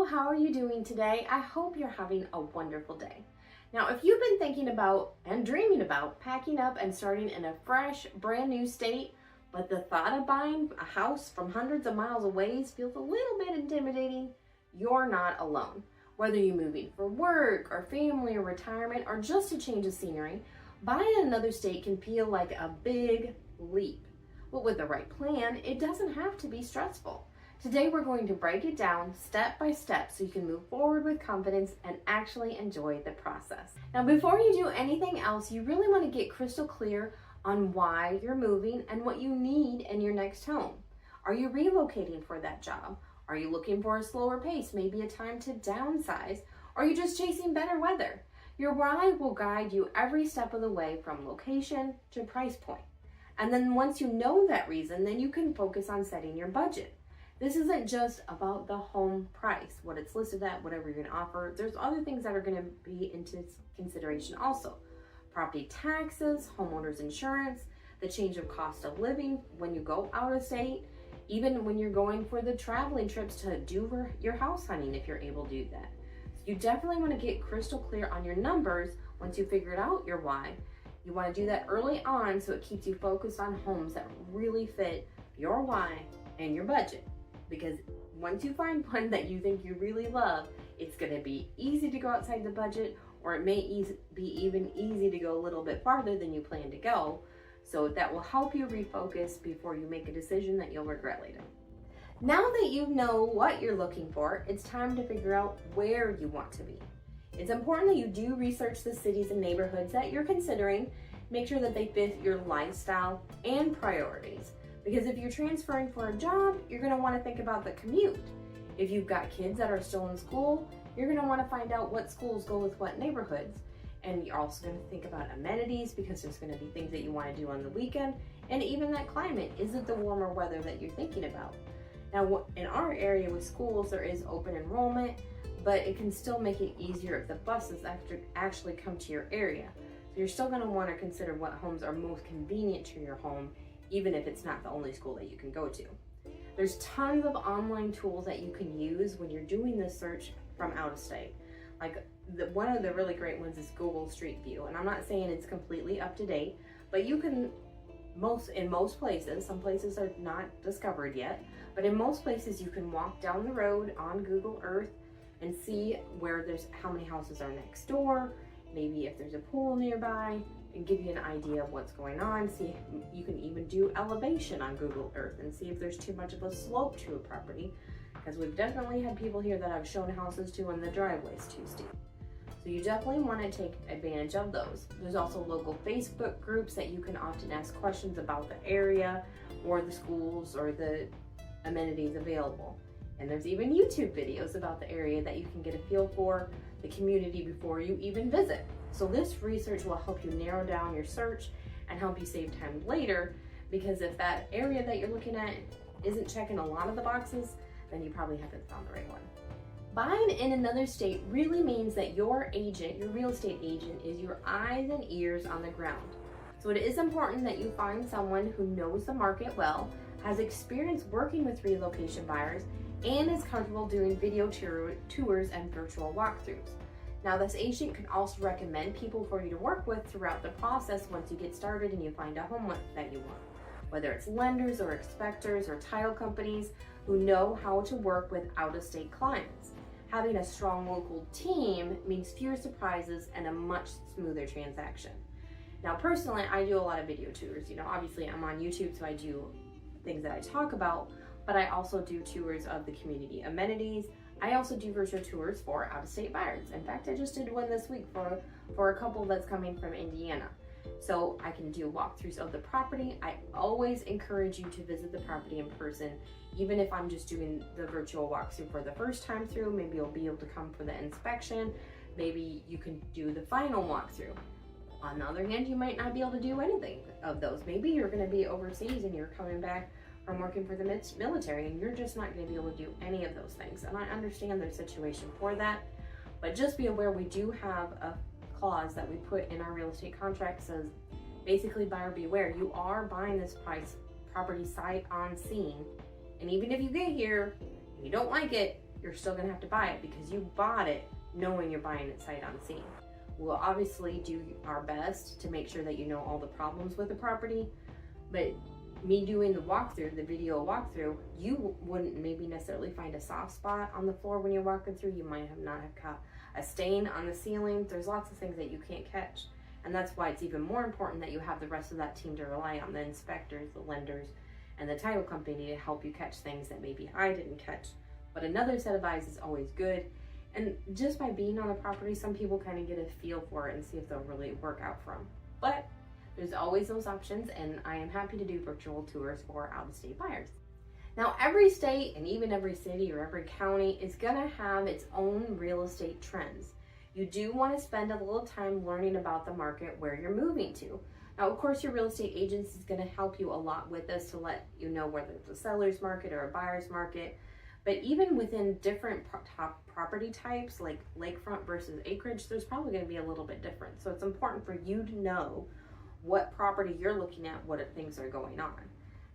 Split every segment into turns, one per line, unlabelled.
Hello, how are you doing today? I hope you're having a wonderful day. Now, if you've been thinking about and dreaming about packing up and starting in a fresh, brand new state, but the thought of buying a house from hundreds of miles away feels a little bit intimidating, you're not alone. Whether you're moving for work or family or retirement or just a change of scenery, buying in another state can feel like a big leap. But with the right plan, it doesn't have to be stressful. Today we're going to break it down step by step so you can move forward with confidence and actually enjoy the process. Now, before you do anything else, you really want to get crystal clear on why you're moving and what you need in your next home. Are you relocating for that job? Are you looking for a slower pace, maybe a time to downsize? Or are you just chasing better weather? Your why will guide you every step of the way from location to price point. And then once you know that reason, then you can focus on setting your budget. This isn't just about the home price, what it's listed at, whatever you're going to offer. There's other things that are going to be into consideration also. Property taxes, homeowners insurance, the change of cost of living when you go out of state, even when you're going for the traveling trips to do your house hunting if you're able to do that. So you definitely want to get crystal clear on your numbers once you figured out your why. You want to do that early on so it keeps you focused on homes that really fit your why and your budget. Because once you find one that you think you really love, it's going to be easy to go outside the budget, or it may be even easy to go a little bit farther than you plan to go. So that will help you refocus before you make a decision that you'll regret later. Now that you know what you're looking for, it's time to figure out where you want to be. It's important that you do research the cities and neighborhoods that you're considering. Make sure that they fit your lifestyle and priorities. Because if you're transferring for a job, you're going to want to think about the commute. If you've got kids that are still in school, you're going to want to find out what schools go with what neighborhoods. And you're also going to think about amenities because there's going to be things that you want to do on the weekend. And even that climate, is it the warmer weather that you're thinking about? Now, in our area with schools, there is open enrollment, but it can still make it easier if the buses actually come to your area. So you're still going to want to consider what homes are most convenient to your home, even if it's not the only school that you can go to. There's tons of online tools that you can use when you're doing this search from out of state. Like one of the really great ones is Google Street View. And I'm not saying it's completely up to date, but you can, in most places, some places are not discovered yet, but in most places you can walk down the road on Google Earth and see how many houses are next door, maybe if there's a pool nearby, and give you an idea of what's going on. See, you can even do elevation on Google Earth and see if there's too much of a slope to a property, because we've definitely had people here that I've shown houses to and the driveway's too steep. So you definitely want to take advantage of those. There's also local Facebook groups that you can often ask questions about the area or the schools or the amenities available. And there's even YouTube videos about the area that you can get a feel for the community before you even visit. So this research will help you narrow down your search and help you save time later, because if that area that you're looking at isn't checking a lot of the boxes, then you probably haven't found the right one. Buying in another state really means that your agent, your real estate agent, is your eyes and ears on the ground. So it is important that you find someone who knows the market well, has experience working with relocation buyers, and is comfortable doing video tours and virtual walkthroughs. Now, this agent can also recommend people for you to work with throughout the process once you get started and you find a home that you want. Whether it's lenders or inspectors or title companies who know how to work with out-of-state clients. Having a strong local team means fewer surprises and a much smoother transaction. Now, personally, I do a lot of video tours. Obviously I'm on YouTube, so I do things that I talk about, but I also do tours of the community amenities. I also do virtual tours for out-of-state buyers. In fact, I just did one this week for a couple that's coming from Indiana. So I can do walkthroughs of the property. I always encourage you to visit the property in person, even if I'm just doing the virtual walkthrough for the first time through. Maybe you'll be able to come for the inspection. Maybe you can do the final walkthrough. On the other hand, you might not be able to do anything of those. Maybe you're going to be overseas and you're coming back from working for the military and you're just not going to be able to do any of those things. And I understand their situation for that, but just be aware we do have a clause that we put in our real estate contract says basically buyer beware. You are buying this property sight on scene, and even if you get here and you don't like it, you're still gonna have to buy it because you bought it knowing you're buying it sight unseen. We'll obviously do our best to make sure that you know all the problems with the property, but me doing the walkthrough, the video walkthrough, you wouldn't maybe necessarily find a soft spot on the floor when you're walking through. You might not have caught a stain on the ceiling. There's lots of things that you can't catch. And that's why it's even more important that you have the rest of that team to rely on, the inspectors, the lenders, and the title company to help you catch things that maybe I didn't catch. But another set of eyes is always good. And just by being on the property, some people kind of get a feel for it and see if they'll really work out for them. But there's always those options, and I am happy to do virtual tours for out-of-state buyers. Now, every state and even every city or every county is gonna have its own real estate trends. You do want to spend a little time learning about the market where you're moving to. Now, of course, your real estate agent is going to help you a lot with this to let you know whether it's a seller's market or a buyer's market. But even within different top property types, like lakefront versus acreage, there's probably going to be a little bit different. So it's important for you to know what property you're looking at, what things are going on.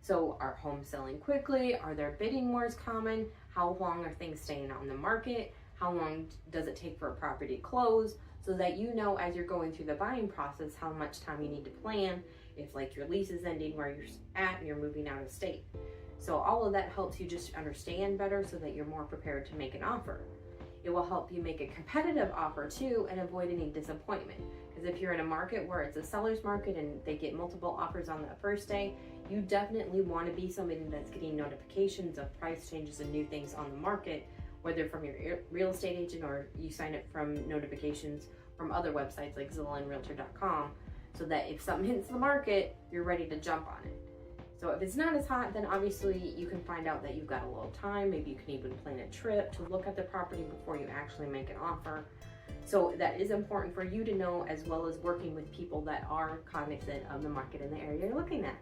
So are homes selling quickly? Are there bidding wars common? How long are things staying on the market? How long does it take for a property to close? So that you know as you're going through the buying process how much time you need to plan if like your lease is ending where you're at and you're moving out of state. So all of that helps you just understand better so that you're more prepared to make an offer. It will help you make a competitive offer too and avoid any disappointment. Because if you're in a market where it's a seller's market and they get multiple offers on that first day, you definitely want to be somebody that's getting notifications of price changes and new things on the market, whether from your real estate agent or you sign up from notifications from other websites like Zillow and Realtor.com, so that if something hits the market, you're ready to jump on it. So if it's not as hot, then obviously you can find out that you've got a little time. Maybe you can even plan a trip to look at the property before you actually make an offer. So that is important for you to know, as well as working with people that are cognizant of the market in the area you're looking at.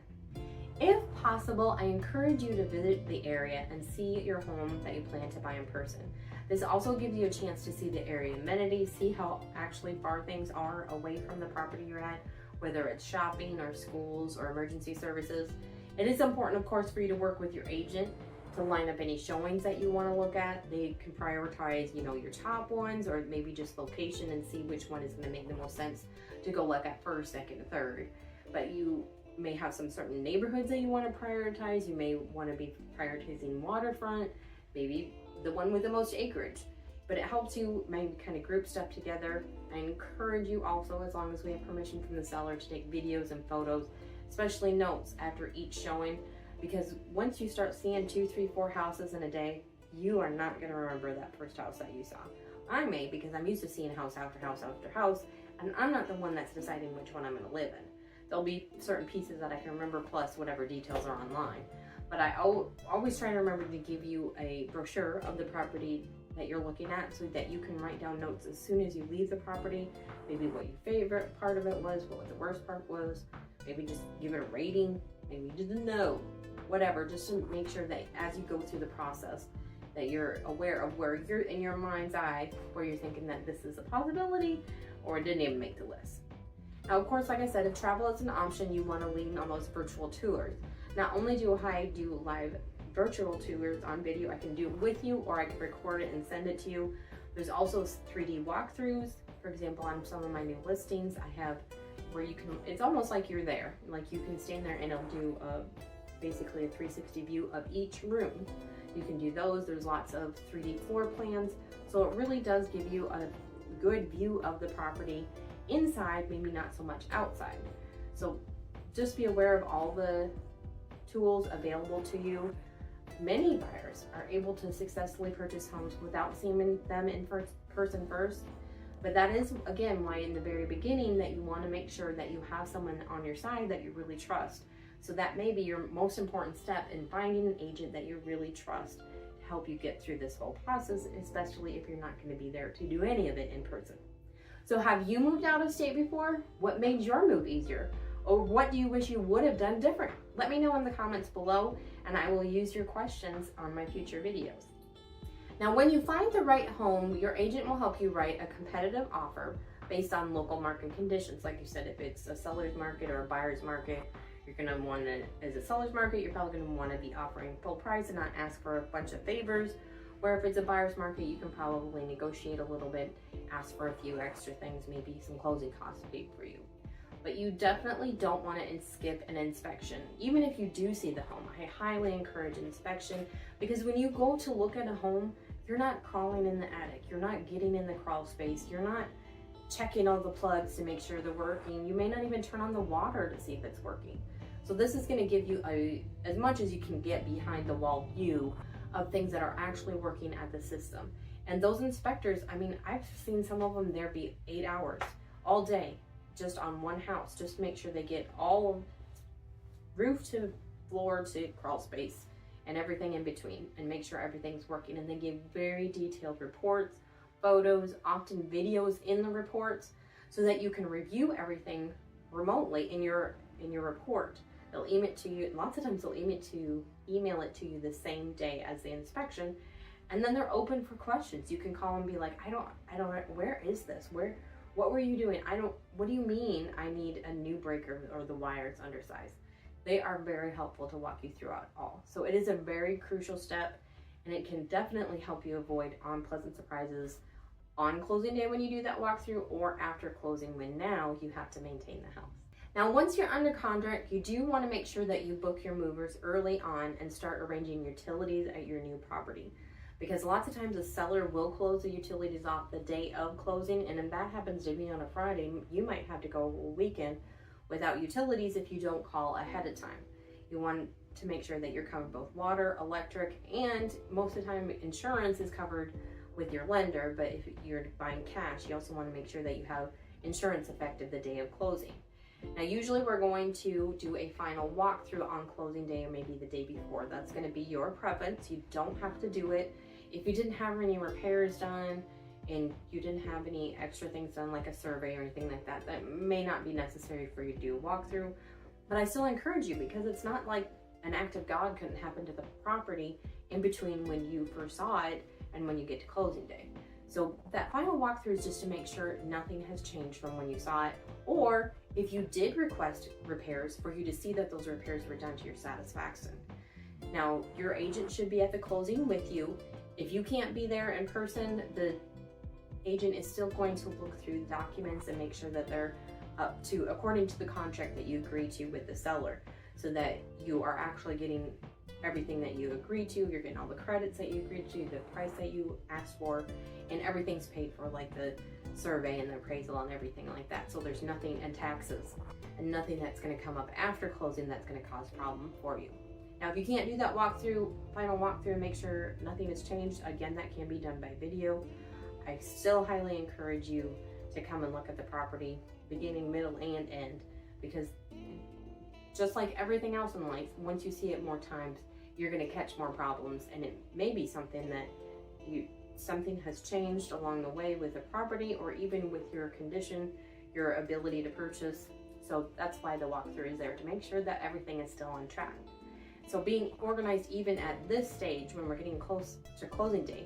If possible, I encourage you to visit the area and see your home that you plan to buy in person. This also gives you a chance to see the area amenities, see how actually far things are away from the property you're at, whether it's shopping or schools or emergency services. It is important, of course, for you to work with your agent to line up any showings that you want to look at. They can prioritize, your top ones, or maybe just location and see which one is going to make the most sense to go look at first, second, and third. But you may have some certain neighborhoods that you want to prioritize. You may want to be prioritizing waterfront, maybe the one with the most acreage. But it helps you maybe kind of group stuff together. I encourage you also, as long as we have permission from the seller, to take videos and photos, especially notes after each showing, because once you start seeing 2, 3, 4 houses in a day, you are not going to remember that first house that you saw. I may, because I'm used to seeing house after house after house, and I'm not the one that's deciding which one I'm going to live in. There'll be certain pieces that I can remember plus whatever details are online. But I always try to remember to give you a brochure of the property that you're looking at so that you can write down notes as soon as you leave the property, maybe what your favorite part of it was, what the worst part was, maybe just give it a rating, maybe just a note, whatever, just to make sure that as you go through the process that you're aware of where you're in your mind's eye, where you're thinking that this is a possibility or it didn't even make the list. Now, of course, like I said, if travel is an option, you want to lean on those virtual tours. Not only do I do live virtual tours on video, I can do it with you, or I can record it and send it to you. There's also 3D walkthroughs. For example, on some of my new listings, I have where you can, it's almost like you're there. Like you can stand there and it'll do basically a 360 view of each room. You can do those. There's lots of 3D floor plans. So it really does give you a good view of the property inside, maybe not so much outside. So just be aware of all the tools available to you. Many buyers are able to successfully purchase homes without seeing them in person first. But that is, again, why in the very beginning that you want to make sure that you have someone on your side that you really trust. So that may be your most important step in finding an agent that you really trust to help you get through this whole process, especially if you're not going to be there to do any of it in person. So have you moved out of state before? What made your move easier? Or what do you wish you would have done different? Let me know in the comments below, and I will use your questions on my future videos. Now, when you find the right home, your agent will help you write a competitive offer based on local market conditions. Like you said, if it's a seller's market or a buyer's market, you're going to want to, as a seller's market, you're probably going to want to be offering full price and not ask for a bunch of favors. Where if it's a buyer's market, you can probably negotiate a little bit, ask for a few extra things, maybe some closing costs paid for you. But you definitely don't want to skip an inspection. Even if you do see the home, I highly encourage inspection, because when you go to look at a home, you're not crawling in the attic, you're not getting in the crawl space, you're not checking all the plugs to make sure they're working. You may not even turn on the water to see if it's working. So this is going to give you as much as you can get behind the wall view of things that are actually working at the system. And those inspectors, I mean, I've seen some of them there be 8 hours all day just on one house, just to make sure they get all roof to floor to crawl space and everything in between, and make sure everything's working. And they give very detailed reports, photos, often videos in the reports, so that you can review everything remotely in your report. They'll email it to you. Lots of times they'll email it to you the same day as the inspection, and then they're open for questions. You can call and be like, I don't, where is this? What were you doing? What do you mean I need a new breaker or the wire's undersized? They are very helpful to walk you through it all. So it is a very crucial step, and it can definitely help you avoid unpleasant surprises on closing day when you do that walkthrough, or after closing when now you have to maintain the house. Now, once you're under contract, you do want to make sure that you book your movers early on and start arranging utilities at your new property. Because lots of times the seller will close the utilities off the day of closing, and if that happens to be on a Friday, you might have to go a weekend without utilities if you don't call ahead of time. You want to make sure that you're covered both water, electric, and most of the time insurance is covered with your lender. But if you're buying cash, you also want to make sure that you have insurance effective the day of closing. Now, usually we're going to do a final walkthrough on closing day, or maybe the day before. That's going to be your preference. You don't have to do it. If you didn't have any repairs done and you didn't have any extra things done, like a survey or anything like that, that may not be necessary for you to do a walkthrough. But I still encourage you, because it's not like an act of God couldn't happen to the property in between when you first saw it and when you get to closing day. So that final walkthrough is just to make sure nothing has changed from when you saw it, or if you did request repairs, for you to see that those repairs were done to your satisfaction. Now, your agent should be at the closing with you. If you can't be there in person, the agent is still going to look through the documents and make sure that they're up to according to the contract that you agree to with the seller, so that you are actually getting everything that you agreed to. You're getting all the credits that you agreed to, the price that you asked for, and everything's paid for, like the survey and the appraisal and everything like that. So there's nothing, and taxes, and nothing that's going to come up after closing that's going to cause a problem for you. Now, if you can't do that final walkthrough, and make sure nothing has changed, again, that can be done by video. I still highly encourage you to come and look at the property, beginning, middle, and end, because just like everything else in life, once you see it more times, you're going to catch more problems, and it may be something that something has changed along the way with the property, or even with your condition, your ability to purchase. So that's why the walkthrough is there, to make sure that everything is still on track. So being organized even at this stage, when we're getting close to closing day,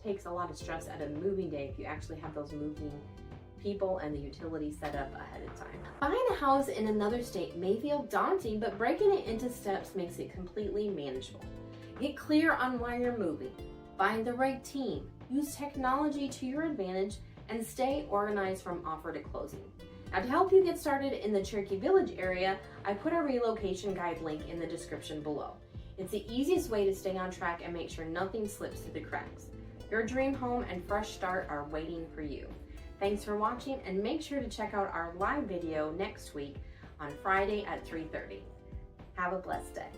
takes a lot of stress at a moving day if you actually have those moving people and the utilities set up ahead of time. Buying a house in another state may feel daunting, but breaking it into steps makes it completely manageable. Get clear on why you're moving, find the right team, use technology to your advantage, and stay organized from offer to closing. Now, to help you get started in the Cherokee Village area, I put a relocation guide link in the description below. It's the easiest way to stay on track and make sure nothing slips through the cracks. Your dream home and fresh start are waiting for you. Thanks for watching, and make sure to check out our live video next week on Friday at 3:30. Have a blessed day.